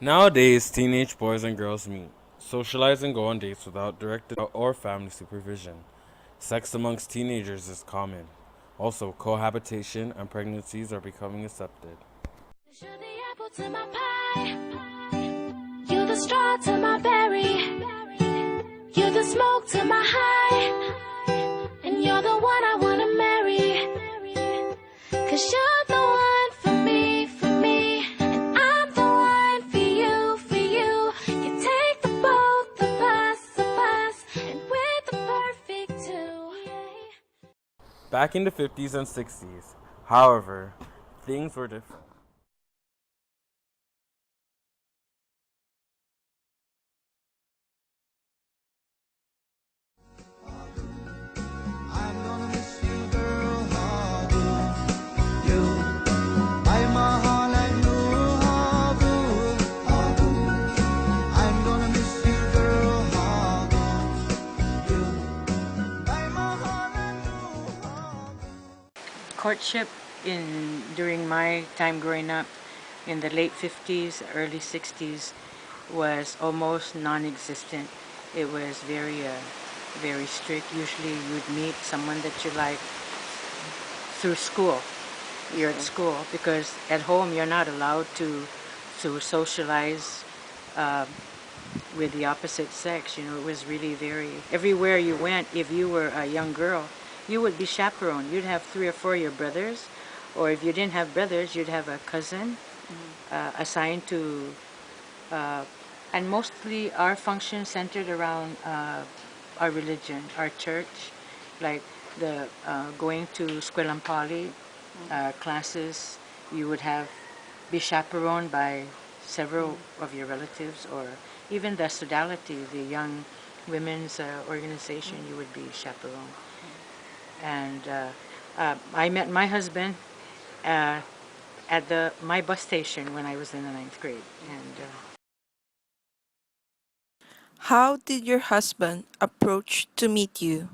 Nowadays, teenage boys and girls meet, socialize, and go on dates without direct or family supervision. Sex amongst teenagers is common. Also, cohabitation and pregnancies are becoming accepted. You're the apple to my pie. You're the straw to my berry. You're the smoke to my high. And you're the one I wanna marry. 'Cause you're the one for me, for me. And I'm the one for you, for you. You take the both of us, and we're the perfect two. Back in the 50s and 60s, however, things were different. I'm gonna miss you, girl. How do you? I'm a Holland how do I'm gonna miss you, girl. How do you? I'm a Holland Courtship during my time growing up in the late 50s, early 60s was almost non-existent. It was very strict. Usually you'd meet someone that you like through school. You're at school because at home you're not allowed to socialize uh, with the opposite sex. You know, it was really everywhere you went, if you were a young girl, you would be chaperoned. You'd have 3 or 4 of your brothers, or if you didn't have brothers, you'd have a cousin assigned to, uh, and mostly our function centered around our religion, our church, like the going to Eskwela'n Poly classes. You would be chaperoned by several of your relatives, or even the sodality, the young women's organization, you would be chaperoned. And I met my husband uh, at my bus station when I was in the ninth grade. And How did your husband approach to meet you?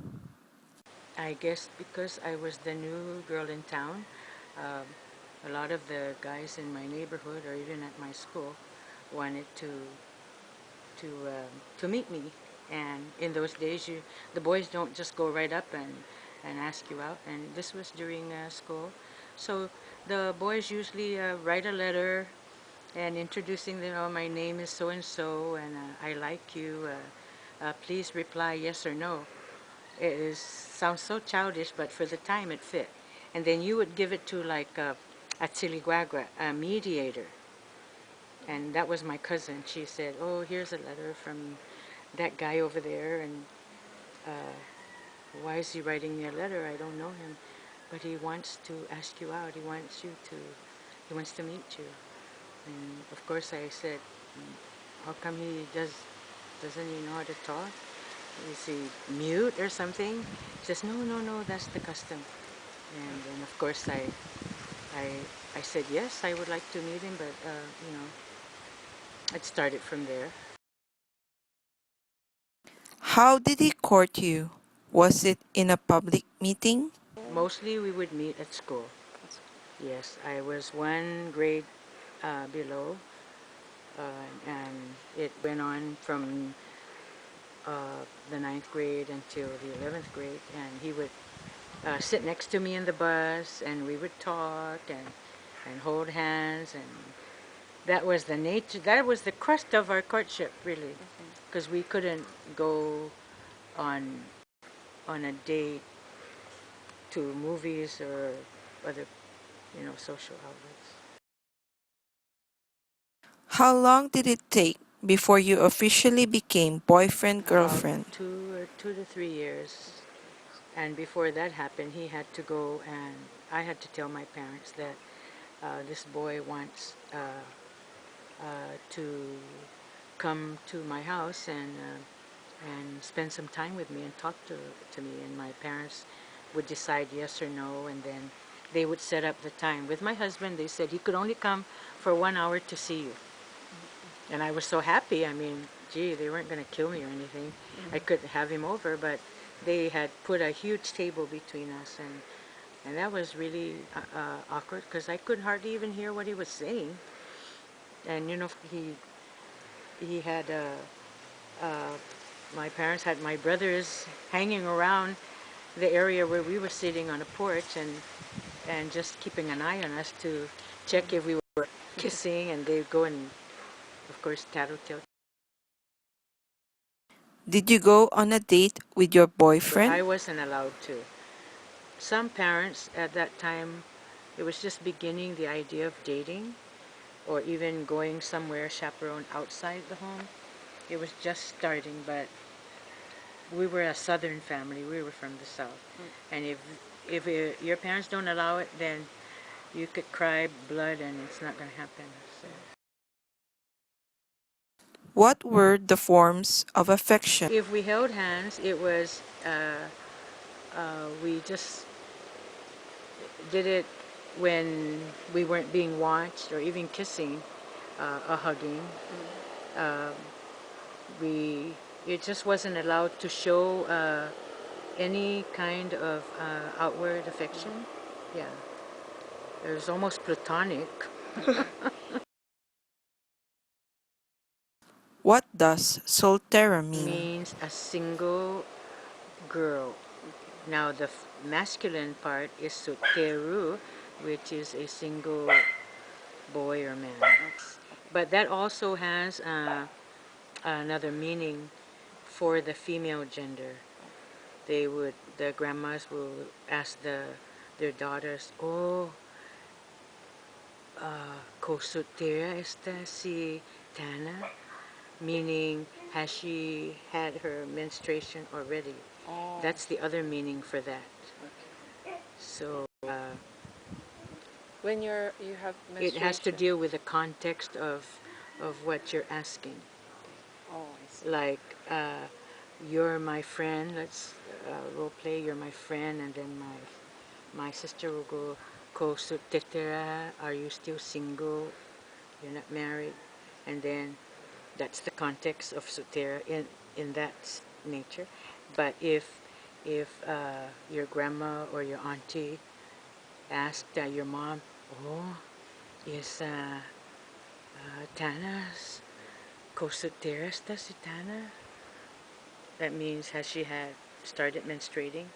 I guess because I was the new girl in town, um, a lot of the guys in my neighborhood or even at my school wanted to meet me. And in those days, the boys don't just go right up and ask you out. And this was during school, so the boys usually write a letter and introducing them. Oh, my name is so and I like you. Please reply yes or no. Sounds so childish, but for the time it fit. And then you would give it to like a Tiligwagwa, a mediator. And that was my cousin. She said, oh, here's a letter from that guy over there, and uh, why is he writing me a letter? I don't know him, but he wants to ask you out. He wants to meet you. And of course I said, how come doesn't he know how to talk? Is he mute or something? He says, no, no, no, that's the custom. And then of course I, I said, yes, I would like to meet him, but you know, it started from there. How did he court you? Was it in a public meeting? Mostly we would meet at school. Yes, I was one grade below, and it went on from the ninth grade until the 11th grade, and he would sit next to me in the bus, and we would talk and hold hands, and that was the nature. That was the crust of our courtship, really, because we couldn't go on a date to movies or other, social outlets. How long did it take before you officially became boyfriend About girlfriend? 2 to 3 years, and before that happened, he had to go, and I had to tell my parents that this boy wants to come to my house and spend some time with me and talk to me, and my parents would decide yes or no, and then they would set up the time. With my husband, they said he could only come for 1 hour to see you. And I was so happy. I mean, gee, they weren't going to kill me or anything. I could have him over, but they had put a huge table between us, and that was really awkward because I could hardly even hear what he was saying. And he he had uh, my parents had my brothers hanging around the area where we were sitting on a porch and just keeping an eye on us to check if we were kissing, and they'd go and, of course, tattletale. Did you go on a date with your But boyfriend? I wasn't allowed to. Some parents at that time, it was just beginning the idea of dating or even going somewhere chaperone outside the home. It was just starting, but we were a southern family. We were from the south. And if your parents don't allow it, then you could cry blood and it's not going to happen. So What were the forms of affection? if we held hands, it was we just did it when we weren't being watched or even kissing, a hugging. Uh, we it just wasn't allowed to show any kind of outward affection. Yeah, it was almost platonic. What does soltera mean? Means a single girl. Now the masculine part is suteru, which is a single boy or man. But that also has another meaning for the female gender. The grandmas will ask their daughters, oh, kosutera esta si Tana? Meaning, has she had her menstruation already? That's the other meaning for that. So When you have it has to menstruation. deal with the context of what you're asking. Oh, I see. Like, you're my friend. Let's role play. You're my friend, and then my sister will go, ko sutitera. Are you still single? You're not married, and then that's the context of sutera in that nature. But if your grandma or your auntie asked your mom, oh, is Tana's kosutera esta si Tana? That means has she had started menstruating?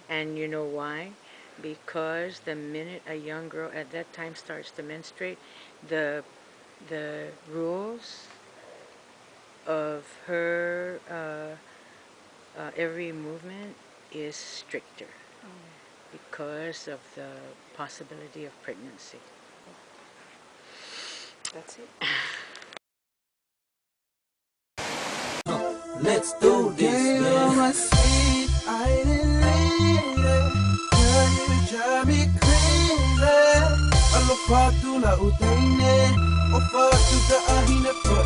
And you know why? Because the minute a young girl at that time starts to menstruate, the rules of her every movement is stricter because of the possibility of pregnancy. That's it. Let's do this, man. My sweet island lady, girl, you drive me crazy. Alopatu la utaine, ofatu ka ahine po